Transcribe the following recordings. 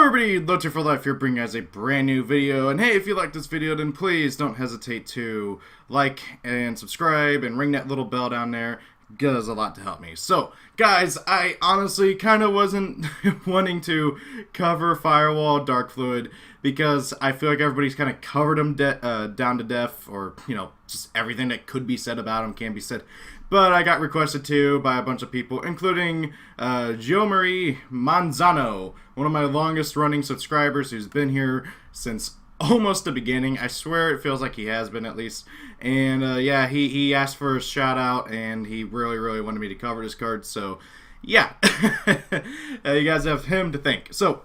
Everybody, Loacher for Life here, bringing you guys a brand new video. And hey, if you like this video, then please don't hesitate to like and subscribe and ring that little bell down there. It does a lot to help me. So, guys, I honestly kind of wasn't wanting to cover Firewall Darkfluid because I feel like everybody's kind of covered him down to death, or, you know, just everything that could be said about him can be said. But I got requested to by a bunch of people, including Gio Manzano, one of my longest running subscribers who's been here since almost the beginning. I swear it feels like he has been, at least. And yeah, he asked for a shout out, and he really wanted me to cover this card. So yeah, you guys have him to thank. So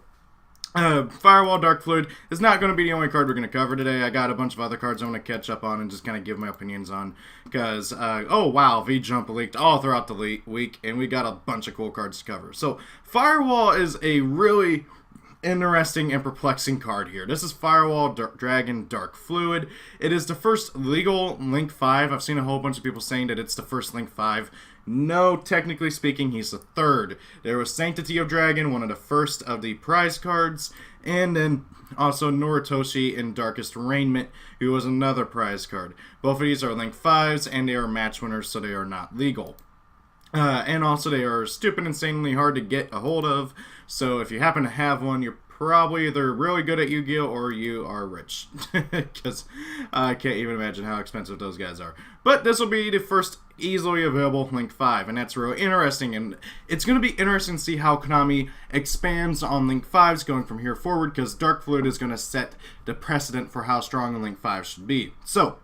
Firewall Darkfluid is not going to be the only card we're going to cover today. I got a bunch of other cards I want to catch up on and just kind of give my opinions on, because, oh wow, V-Jump leaked all throughout the week, and we got a bunch of cool cards to cover. So, Firewall is a really interesting and perplexing card here. This is Firewall Dragon Darkfluid. It is the first legal Link 5. I've seen a whole bunch of people saying that it's the first Link 5. No, technically speaking, he's the third. There was Sanctity of Dragon, one of the first of the prize cards, and then also Noritoshi in Darkest Raiment, who was another prize card. Both of these are Link 5s, and they are match winners, so they are not legal. And also they are stupid, insanely hard to get a hold of, so if you happen to have one, you're probably either really good at Yu-Gi-Oh! Or you are rich, because I can't even imagine how expensive those guys are. But this will be the first easily available Link 5, and that's really interesting, and it's going to be interesting to see how Konami expands on Link 5s going from here forward, because Darkfluid is going to set the precedent for how strong a Link 5 should be. So,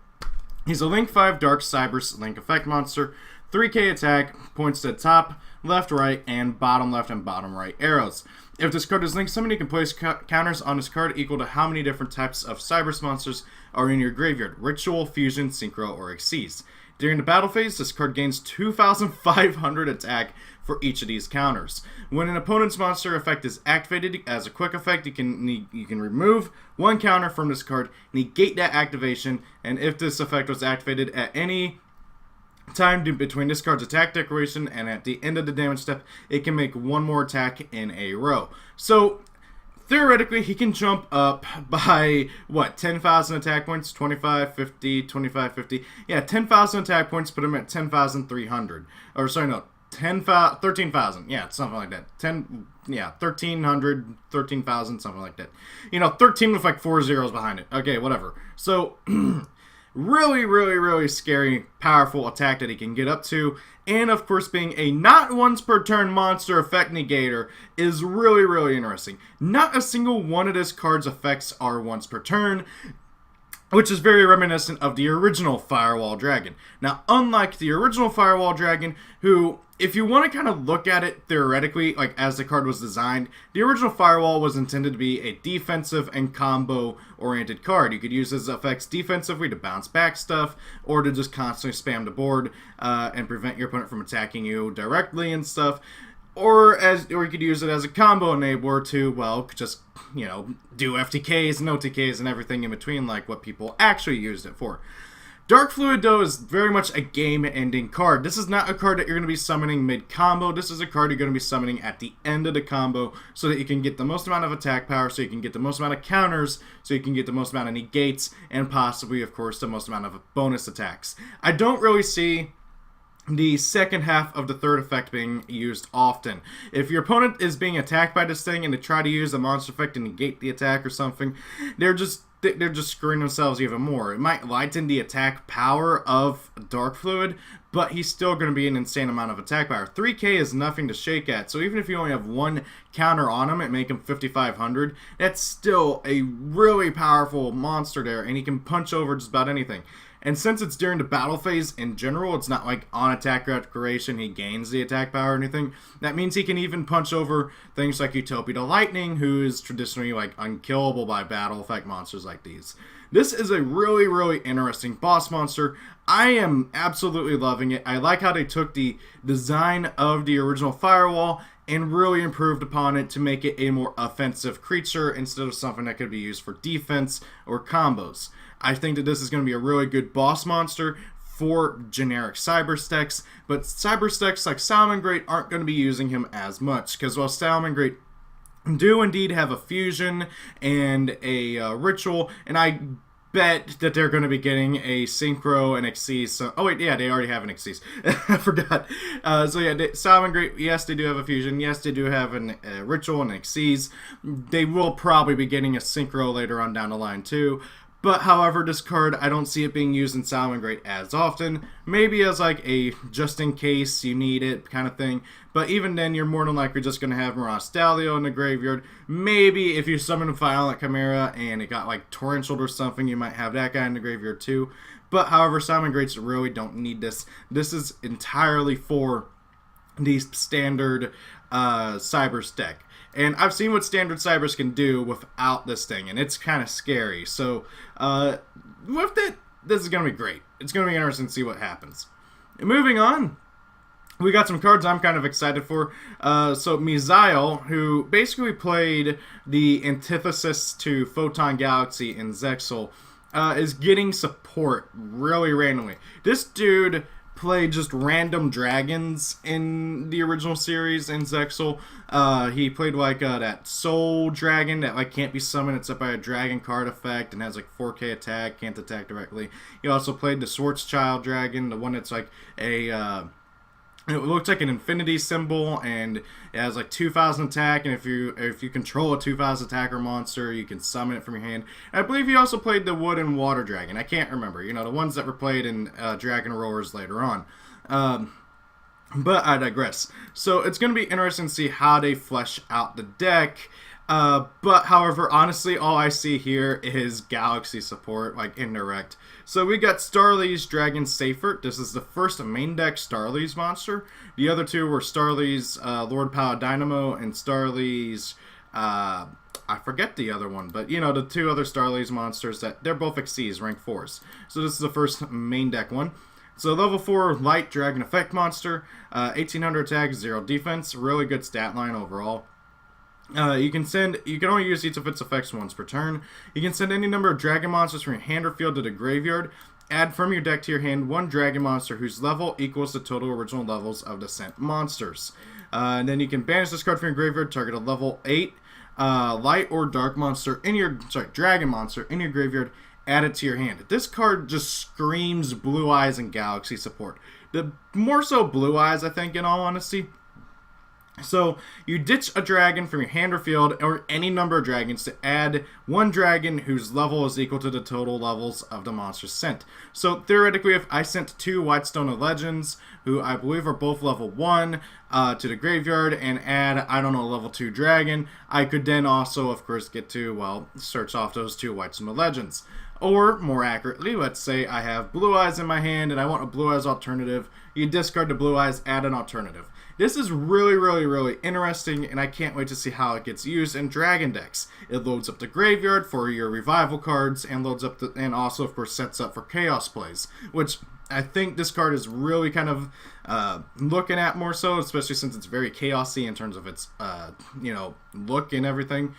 he's a Link 5 Dark Cyber Link Effect monster, 3k attack, points to the top, left, right, and bottom left and bottom right arrows. If this card is linked, somebody can place counters on this card equal to how many different types of Cybers monsters are in your graveyard: Ritual, Fusion, Synchro, or Xyz. During the battle phase, this card gains 2,500 attack for each of these counters. When an opponent's monster effect is activated as a quick effect, you can remove one counter from this card, negate that activation, and if this effect was activated at any time between this card's attack declaration and at the end of the damage step, it can make one more attack in a row. So, theoretically, he can jump up by, what, 10,000 attack points? 25, 50, 25, 50. Yeah, 10,000 attack points, put him at 10,300. Or, sorry, no, 13,000. Yeah, something like that. 1,300, 13,000, something like that. You know, 13 with like 4 zeros behind it. Okay, whatever. So, really scary, powerful attack that he can get up to. And, of course, being a not once per turn monster effect negator is really interesting. Not a single one of this card's effects are once per turn, which is very reminiscent of the original Firewall Dragon. Now, unlike the original Firewall Dragon, who, if you want to kind of look at it theoretically, like as the card was designed, the original Firewall was intended to be a defensive and combo-oriented card. You could use his effects defensively to bounce back stuff, or to just constantly spam the board and prevent your opponent from attacking you directly and stuff. Or you could use it as a combo enabler to, well, just, you know, do FTKs and OTKs and everything in between, like what people actually used it for. Darkfluid, though, is very much a game-ending card. This is not a card that you're going to be summoning mid-combo. This is a card you're going to be summoning at the end of the combo so that you can get the most amount of attack power, so you can get the most amount of counters, so you can get the most amount of negates, and possibly, of course, the most amount of bonus attacks. I don't really see the second half of the third effect being used often. If your opponent is being attacked by this thing and they try to use the monster effect to negate the attack or something, they're just screwing themselves even more. It might lighten the attack power of Darkfluid, but he's still going to be an insane amount of attack power. 3k is nothing to shake at, so even if you only have one counter on him and make him 5,500, that's still a really powerful monster there, and he can punch over just about anything. And since it's during the battle phase in general, it's not like on attack declaration he gains the attack power or anything. That means he can even punch over things like Utopia the Lightning, who is traditionally like unkillable by battle effect monsters like these. This is a really interesting boss monster. I am absolutely loving it. I like how they took the design of the original Firewall and really improved upon it to make it a more offensive creature instead of something that could be used for defense or combos. I think that this is going to be a really good boss monster for generic Cyber Stacks, but Cyber Stacks like Salamangreat aren't going to be using him as much, because while Salamangreat do indeed have a fusion and a ritual, and I bet that they're going to be getting a synchro and Xyz. So, oh wait, yeah, they already have an Xyz. I forgot. So yeah, Salmon Great, yes, they do have a fusion. Yes, they do have a ritual and Xyz. They will probably be getting a synchro later on down the line too. But however, this card, I don't see it being used in Salmon Great as often. Maybe as like a just in case you need it kind of thing. But even then, you're more than likely just going to have Mirage Stallion in the graveyard. Maybe if you summon a Violent Chimera and it got like Torrential or something, you might have that guy in the graveyard too. But however, Salmon Greats really don't need this. This is entirely for the standard Cybers deck. And I've seen what standard Cybers can do without this thing, and it's kind of scary. So, with it, this is going to be great. It's going to be interesting to see what happens. And moving on, we got some cards I'm kind of excited for. So, Misael, who basically played the antithesis to Photon Galaxy in Zexal, is getting support really randomly. This dude played just random dragons in the original series in Zexal. He played like that soul dragon that like can't be summoned except by a dragon card effect and has like 4k attack, can't attack directly. He also played the Schwarzschild dragon, the one that's like a it looks like an infinity symbol, and it has like 2,000 attack, and if you control a 2,000 attacker monster, you can summon it from your hand. And I believe he also played the wood and water dragon. I can't remember. You know, the ones that were played in Dragon Roars later on. But I digress. So it's going to be interesting to see how they flesh out the deck. But however, honestly, all I see here is Galaxy support, like indirect. So we got Starly's Dragon Seifert. This is the first main deck Starly's monster. The other two were Starly's Lord Paladynamo and Starly's I forget the other one, but you know, the two other Starly's monsters that they're both Xyz, rank 4s. So this is the first main deck one. So level 4 light dragon effect monster, 1800 attack, 0 defense, really good stat line overall. You can only use each of its effects once per turn. You can send any number of dragon monsters from your hand or field to the graveyard. Add from your deck to your hand one dragon monster whose level equals the total original levels of the sent monsters. And then you can banish this card from your graveyard, target a level 8 light or dark monster in your dragon monster in your graveyard. Add it to your hand. This card just screams Blue Eyes and Galaxy support. More so Blue Eyes, I think, in all honesty. So, you ditch a dragon from your hand or field, or any number of dragons, to add one dragon whose level is equal to the total levels of the monsters sent. So, theoretically, if I sent 2 Whitestone of Legends, who I believe are both level 1, to the graveyard, and add, I don't know, a level 2 dragon, I could then also, of course, get to, well, search off those 2 Whitestone of Legends. Or, more accurately, let's say I have Blue Eyes in my hand, and I want a Blue Eyes alternative. You discard the Blue Eyes, add an alternative. This is really, really, really interesting, and I can't wait to see how it gets used in Dragon decks. It loads up the graveyard for your revival cards, and loads up and also, of course, sets up for chaos plays, which I think this card is really kind of looking at more so, especially since it's very chaosy in terms of its look and everything.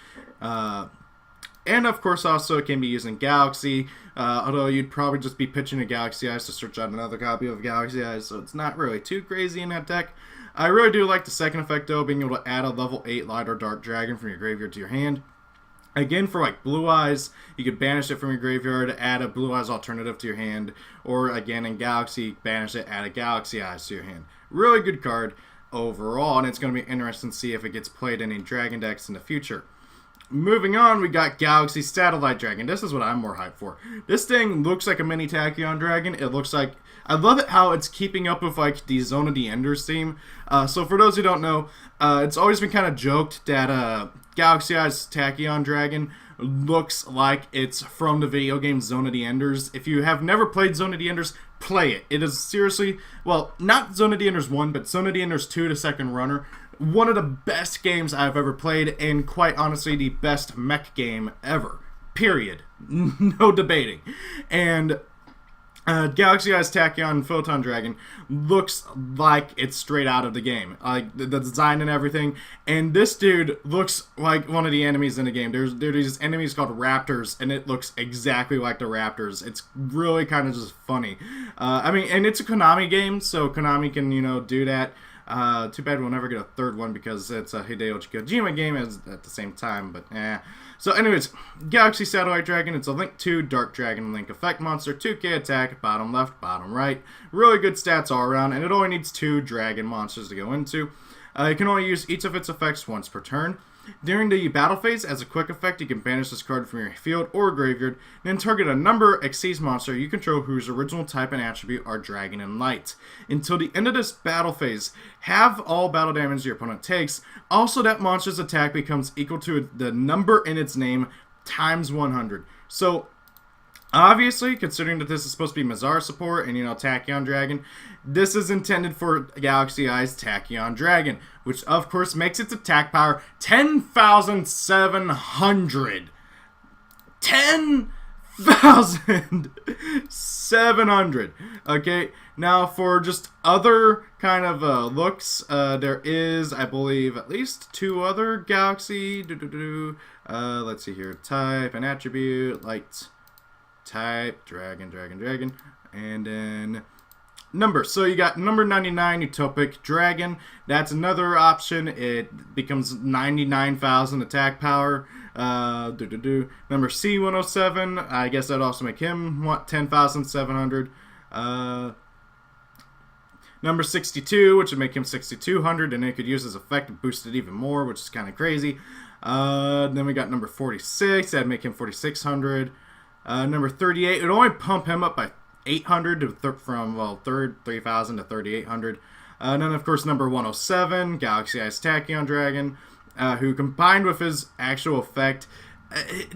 And of course, also it can be used in Galaxy, although you'd probably just be pitching a Galaxy Eyes to search out another copy of Galaxy Eyes, so it's not really too crazy in that deck. I really do like the second effect, though, being able to add a level 8 light or dark dragon from your graveyard to your hand. Again, for like Blue Eyes, you could banish it from your graveyard, add a Blue Eyes alternative to your hand, or again in Galaxy, banish it, add a Galaxy Eyes to your hand. Really good card overall, and it's going to be interesting to see if it gets played in any Dragon decks in the future. Moving on, we got Galaxy Satellite Dragon. This is what I'm more hyped for. This thing looks like a mini Tachyon Dragon. It looks like... I love it how it's keeping up with like the Zone of the Enders theme. So for those who don't know, it's always been kind of joked that Galaxy Eyes Tachyon Dragon looks like it's from the video game Zone of the Enders. If you have never played Zone of the Enders, play it. It is seriously... Well, not Zone of the Enders 1, but Zone of the Enders 2, the second runner. One of the best games I've ever played, and quite honestly, the best mech game ever. Period. No debating. And Galaxy Eyes Tachyon Photon Dragon looks like it's straight out of the game. Like, the design and everything. And this dude looks like one of the enemies in the game. There's these enemies called Raptors, and it looks exactly like the Raptors. It's really kind of just funny. I mean, and it's a Konami game, so Konami can, do that. Too bad we'll never get a third one because it's a Hideo Kojima game at the same time, but eh. So anyways, Galaxy Satellite Dragon, it's a Link 2 Dark Dragon Link effect monster, 2k attack, bottom left, bottom right. Really good stats all around, and it only needs 2 dragon monsters to go into. You can only use each of its effects once per turn. During the battle phase, as a quick effect, you can banish this card from your field or graveyard, then target a number Xyz monster you control whose original type and attribute are Dragon and Light. Until the end of this battle phase, halve all battle damage your opponent takes. Also, that monster's attack becomes equal to the number in its name times 100. So, obviously, considering that this is supposed to be Mazar support and, Tachyon Dragon, this is intended for Galaxy Eyes Tachyon Dragon, which, of course, makes its attack power 10,700. 10,700. Okay, now for just other kind of looks, there is, I believe, at least 2 other Galaxy. Let's see here. Type and attribute, light. Type, dragon, and then number. So you got number 99, Utopic Dragon. That's another option. It becomes 99,000 attack power. Number C107, I guess that'd also make him 10,700. Number 62, which would make him 6,200, and it could use his effect to boost it even more, which is kind of crazy. Then we got number 46, that'd make him 4,600. Number 38, it would only pump him up by 800 from 3,000 to 3,800. And then, of course, number 107, Galaxy Eyes Tachyon Dragon, who combined with his actual effect,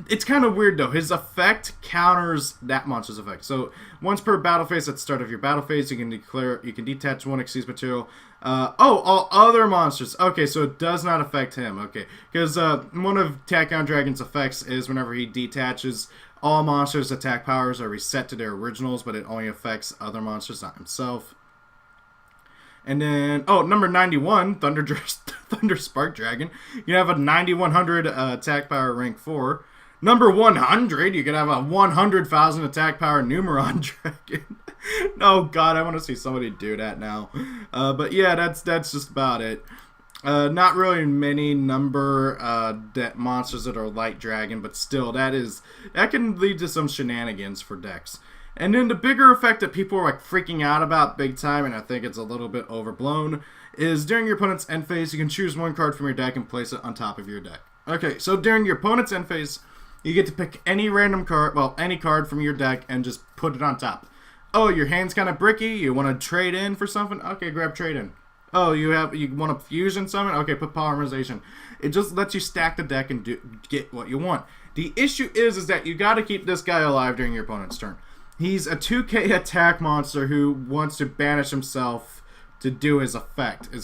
it's kind of weird though. His effect counters that monster's effect. So once per battle phase, at the start of your battle phase, you can detach 1 Xyz material. All other monsters. Okay, so it does not affect him. Okay, because one of Tachyon Dragon's effects is whenever he detaches, all monsters' attack powers are reset to their originals, but it only affects other monsters, not himself. And then, number 91, Thunder Spark Dragon. You have a 9,100 attack power rank 4. Number 100, you can have a 100,000 attack power Numeron Dragon. Oh god, I want to see somebody do that now. But yeah, that's just about it. Not really many number monsters that are light dragon, but still, that can lead to some shenanigans for decks. And then the bigger effect that people are like freaking out about big time, and I think it's a little bit overblown, is during your opponent's end phase, you can choose 1 card from your deck and place it on top of your deck. Okay, so during your opponent's end phase, you get to pick any random card, any card from your deck and just put it on top. Oh, your hand's kind of bricky, you want to trade in for something? Okay, grab trade in. Oh, you want to fusion summon? Okay, put polymerization. It just lets you stack the deck and get what you want. The issue is that you got to keep this guy alive during your opponent's turn. He's a 2k attack monster who wants to banish himself to do his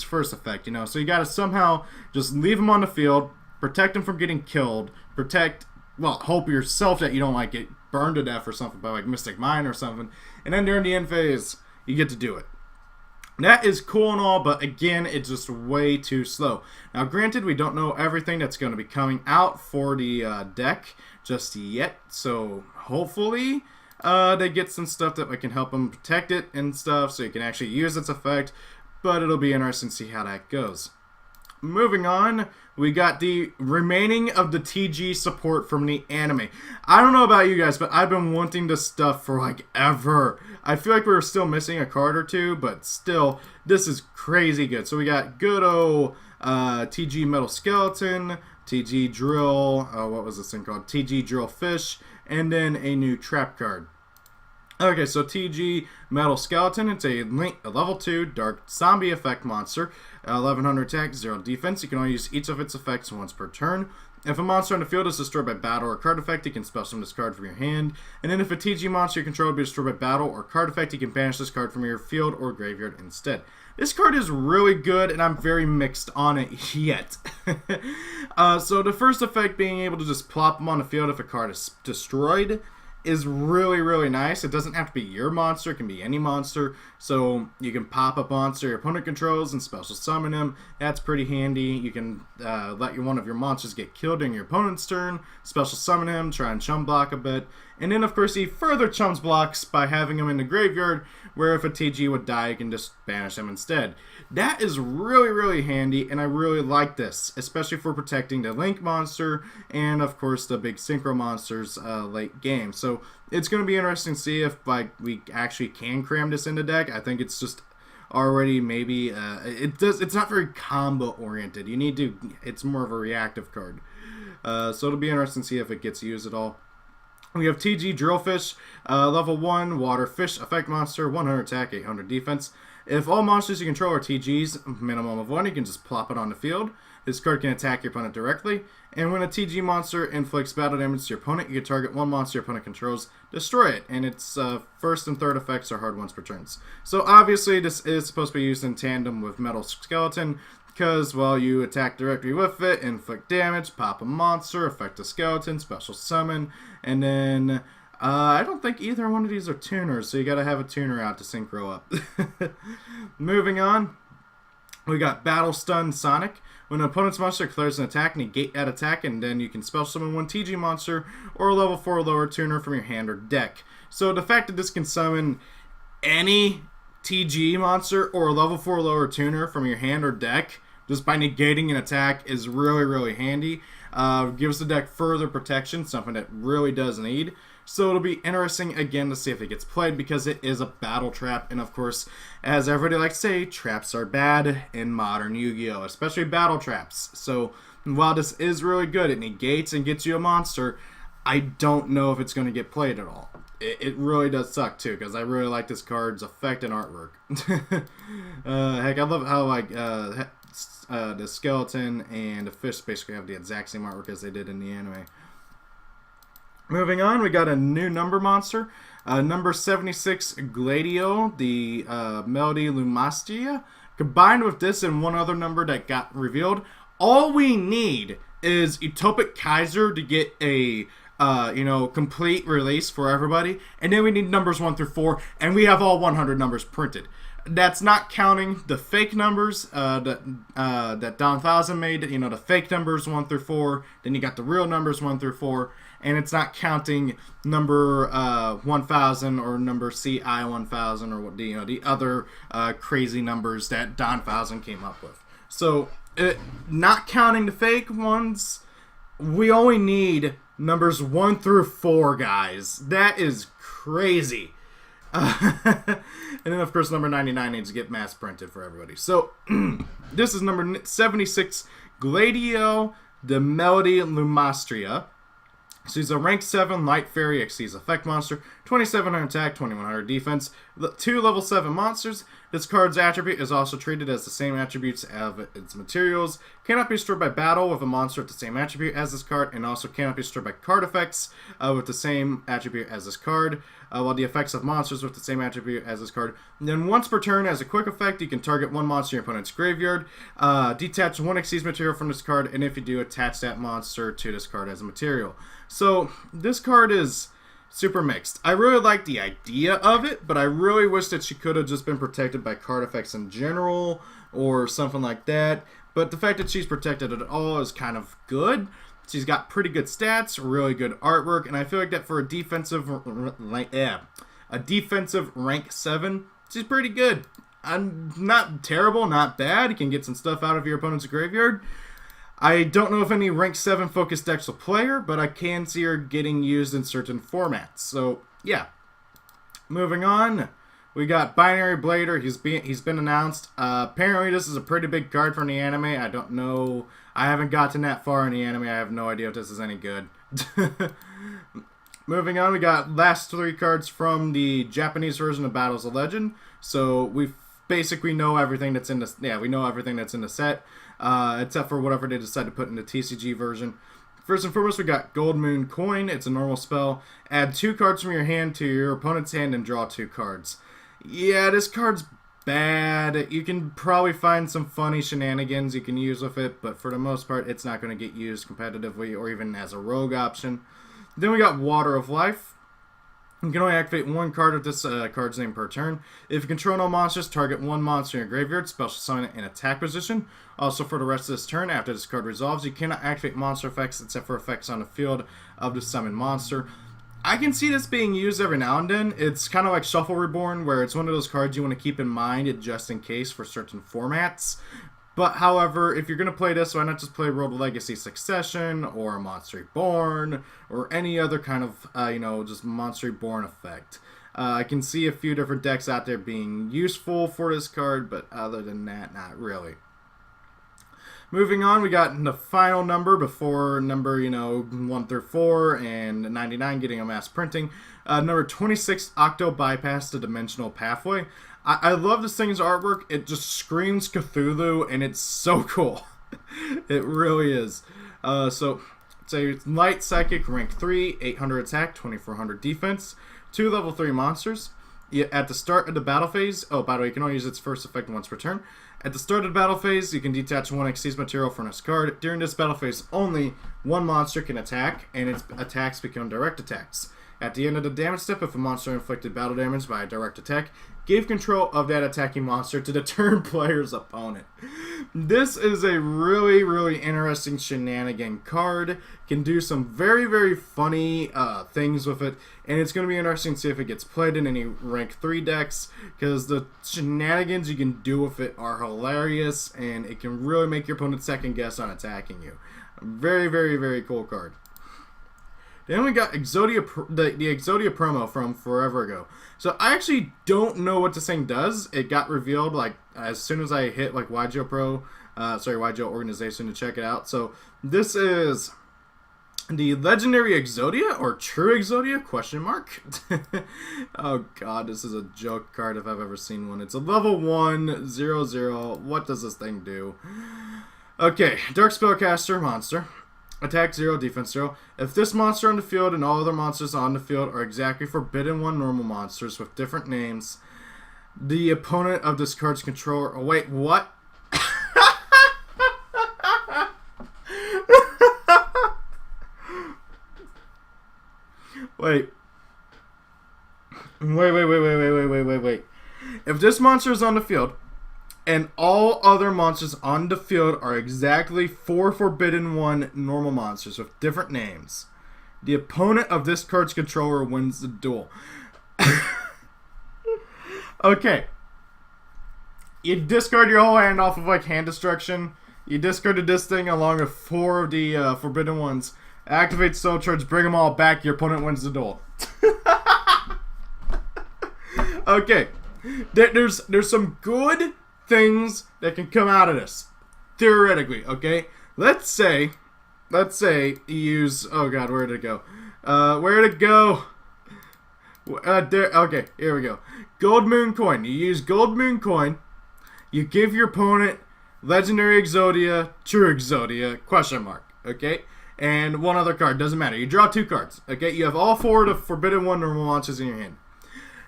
first effect, So you got to somehow just leave him on the field, protect him from getting killed, hope yourself that you don't get burned to death or something by Mystic Mine or something, and then during the end phase, you get to do it. That is cool and all, but again, it's just way too slow. Now, granted, we don't know everything that's going to be coming out for the deck just yet, so hopefully they get some stuff that can help them protect it and stuff, so you can actually use its effect, but it'll be interesting to see how that goes. Moving on, we got the remaining of the TG support from the anime. I don't know about you guys, but I've been wanting this stuff for ever. I feel like we were still missing a card or two, but still, this is crazy good. So we got good old TG Metal Skeleton, TG Drill, what was this thing called? TG Drill Fish, and then a new trap card. Okay, so TG Metal Skeleton, it's a level 2 Dark Zombie effect monster, 1100 attack, 0 defense. You can only use each of its effects once per turn. If a monster on the field is destroyed by battle or card effect, you can spell summon this card from your hand. And then if a TG monster you control be destroyed by battle or card effect, you can banish this card from your field or graveyard instead. This card is really good, and I'm very mixed on it yet. So the first effect being able to just plop them on the field if a card is destroyed is really, really nice. It doesn't have to be your monster. It can be any monster. So you can pop up monster your opponent controls and special summon him. That's pretty handy. You can let one of your monsters get killed during your opponent's turn, special summon him, try and chum block a bit. And then, of course, he further chums blocks by having him in the graveyard, where if a TG would die, you can just banish him instead. That is really, really handy, and I really like this, especially for protecting the Link monster and, of course, the big Synchro monsters late game. So it's going to be interesting to see if we actually can cram this into deck. I think it's just already maybe it's not very combo oriented. You need to. It's more of a reactive card. So it'll be interesting to see if it gets used at all. We have TG Drillfish, level 1 water fish effect monster, 100 attack, 800 defense. If all monsters you control are TGs, minimum of 1, you can just plop it on the field. This card can attack your opponent directly. And when a TG monster inflicts battle damage to your opponent, you can target one monster your opponent controls, destroy it. And its first and third effects are hard ones per turns. So obviously this is supposed to be used in tandem with Metal Skeleton, because, well, you attack directly with it, inflict damage, pop a monster, affect a skeleton, special summon, and then I don't think either one of these are tuners, so you gotta have a tuner out to synchro up. Moving on, we got Battle Stun Sonic. When an opponent's monster declares an attack, negate that attack, and then you can special summon one TG monster or a level 4 or lower tuner from your hand or deck. So the fact that this can summon any TG monster or a level 4 or lower tuner from your hand or deck just by negating an attack is really, really handy. Gives the deck further protection, something that really does need. So it'll be interesting, again, to see if it gets played, because it is a battle trap. And, of course, as everybody likes to say, traps are bad in modern Yu-Gi-Oh!, especially battle traps. So while this is really good, it negates and gets you a monster, I don't know if it's going to get played at all. It really does suck, too, because I really like this card's effect and artwork. Heck, I love how, like, the skeleton and the fish basically have the exact same artwork as they did in the anime. Moving on, we got a new number monster. Number 76, Gladio, the Melody Lumastia. Combined with this and one other number that got revealed, all we need is Utopic Kaiser to get a complete release for everybody. And then we need numbers 1 through 4, and we have all 100 numbers printed. That's not counting the fake numbers that Don Thousand made, the fake numbers 1 through 4. Then you got the real numbers 1 through 4. And it's not counting number 1000 or number CI 1000 or what the other crazy numbers that Don Thousand came up with. So, not counting the fake ones, we only need numbers 1 through 4, guys. That is crazy. And then, of course, number 99 needs to get mass printed for everybody. So, this is number 76, Gladio, the Melody Lumastria. She's a rank 7 Light Fairy Xyz effect monster, 2700 attack, 2100 defense. 2 level 7 monsters. This card's attribute is also treated as the same attributes of its materials. Cannot be destroyed by battle with a monster with the same attribute as this card, and also cannot be destroyed by card effects with the same attribute as this card. While the effects of monsters with the same attribute as this card. And then once per turn, as a quick effect, you can target one monster in your opponent's graveyard, detach one Xyz material from this card, and if you do, attach that monster to this card as a material. So this card is super mixed. I really like the idea of it, but I really wish that she could have just been protected by card effects in general or something like that. But the fact that she's protected at all is kind of good. She's got pretty good stats, really good artwork, and I feel like that for a defensive rank 7, she's pretty good. Not terrible, not bad. You can get some stuff out of your opponent's graveyard. I don't know if any rank 7 focused decks will play her, but I can see her getting used in certain formats. So, yeah. Moving on, we got Binary Blader. He's been announced. Apparently, this is a pretty big card from the anime. I don't know. I haven't gotten that far in the anime. I have no idea if this is any good. Moving on, we got last 3 cards from the Japanese version of Battles of Legend. So we basically know everything that's in the we know everything that's in the set, except for whatever they decide to put in the TCG version. First and foremost, we got Gold Moon Coin. It's a normal spell. Add 2 cards from your hand to your opponent's hand and draw 2 cards. Yeah, this card's bad. You can probably find some funny shenanigans you can use with it, but for the most part, it's not going to get used competitively or even as a rogue option. Then we got Water of Life. You can only activate one card of this card's name per turn. If you control no monsters, target one monster in your graveyard, special summon it in attack position. Also, for the rest of this turn, after this card resolves, you cannot activate monster effects except for effects on the field of the summoned monster. I can see this being used every now and then. It's kind of like Shuffle Reborn, where it's one of those cards you want to keep in mind just in case for certain formats. But, however, if you're going to play this, why not just play World of Legacy Succession, or Monster Reborn, or any other kind of, just Monster Reborn effect. I can see a few different decks out there being useful for this card, but other than that, not really. Moving on, we got the final number before number, 1 through 4 and 99 getting a mass printing. Number 26, Octo Bypass the Dimensional Pathway. I love this thing's artwork. It just screams Cthulhu, and it's so cool. It really is. So, it's Light Psychic, rank 3, 800 attack, 2400 defense, 2 level 3 monsters. At the start of the battle phase, oh, by the way, you can only use its first effect once per turn. At the start of the battle phase, you can detach one Xyz material from this card. During this battle phase, only one monster can attack, and its attacks become direct attacks. At the end of the damage step, if a monster inflicted battle damage by a direct attack, give control of that attacking monster to the turn player's opponent. This is a really, really interesting shenanigan card. Can do some very, very funny things with it, and it's going to be interesting to see if it gets played in any rank 3 decks, because the shenanigans you can do with it are hilarious, and it can really make your opponent second guess on attacking you. Very, very, very cool card. Then we got Exodia, the Exodia promo from forever ago. So I actually don't know what this thing does. It got revealed like as soon as I hit like YGO Organization to check it out. So this is the Legendary Exodia or True Exodia ? Oh god, this is a joke card if I've ever seen one. It's a level 1 0/0. What does this thing do? Okay, Dark Spellcaster monster. Attack 0, defense 0. If this monster on the field and all other monsters on the field are exactly Forbidden 1 normal monsters with different names, the opponent of this card's controller... Oh, wait, what? Wait. Wait. If this monster is on the field, and all other monsters on the field are exactly 4 Forbidden 1 normal monsters with different names, the opponent of this card's controller wins the duel. Okay. You discard your whole hand off of like hand destruction. You discarded this thing along with 4 of the Forbidden Ones. Activate Soul Charge, bring them all back, your opponent wins the duel. Okay. There's some good things that can come out of this, theoretically. Okay, let's say you use, oh god, where did it go? There. Okay, here we go. Gold Moon Coin. You use Gold Moon Coin. You give your opponent Legendary Exodia, True Exodia ? Okay, and one other card, doesn't matter. You draw 2 cards. Okay, you have all 4 of the Forbidden 1 normal monsters in your hand.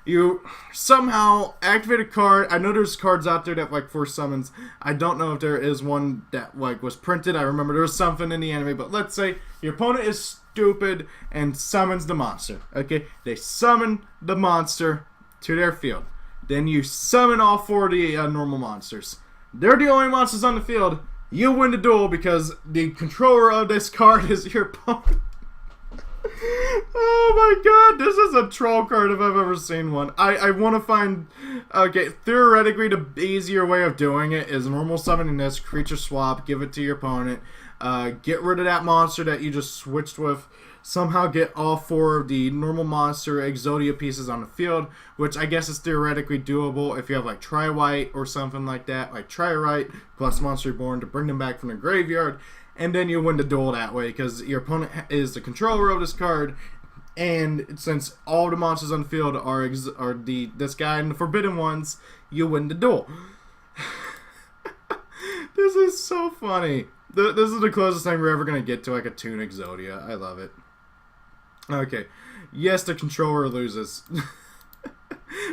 You somehow activate a card. I know there's cards out there that like force summons. I don't know if there is one that like was printed. I remember there was something in the anime, but let's say your opponent is stupid and summons the monster. Okay, they summon the monster to their field. Then you summon all 4 of the normal monsters. They're the only monsters on the field. You win the duel because the controller of this card is your opponent. Oh my god, this is a troll card if I've ever seen one. I want to find... Okay, theoretically the easier way of doing it is normal summoning this, creature swap, give it to your opponent, get rid of that monster that you just switched with, somehow get all 4 of the normal monster Exodia pieces on the field, which I guess is theoretically doable if you have like Tri-White or something like that, like Tri-White plus Monster Reborn to bring them back from the graveyard. And then you win the duel that way because your opponent is the controller of this card, and since all the monsters on the field are this guy and the Forbidden Ones, you win the duel. This is so funny. This is the closest thing we're ever gonna get to like a Toon Exodia. I love it. Okay, yes, the controller loses.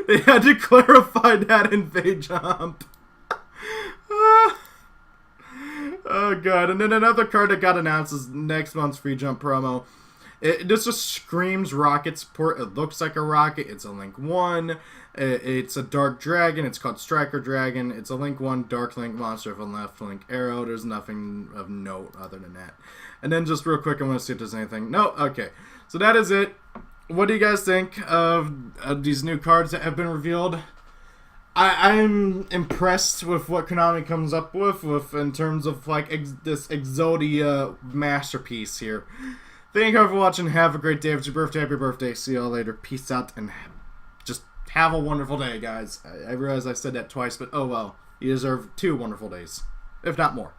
They had to clarify that in Jump. Oh god, and then another card that got announced is next month's free jump promo This just screams rocket support. It looks like a rocket. It's a Link 1. It's a Dark Dragon. It's called Striker Dragon. It's a Link 1 Dark Link monster with a left Link arrow. There's nothing of note other than that. And then just real quick, I want to see if there's anything. No? Okay. So that is it. What do you guys think of these new cards that have been revealed? I'm impressed with what Konami comes up with in terms of like this Exodia masterpiece here. Thank you all for watching. Have a great day. If it's your birthday, happy birthday. See you all later. Peace out and just have a wonderful day, guys. I realize I said that twice, but oh well. You deserve 2 wonderful days, if not more.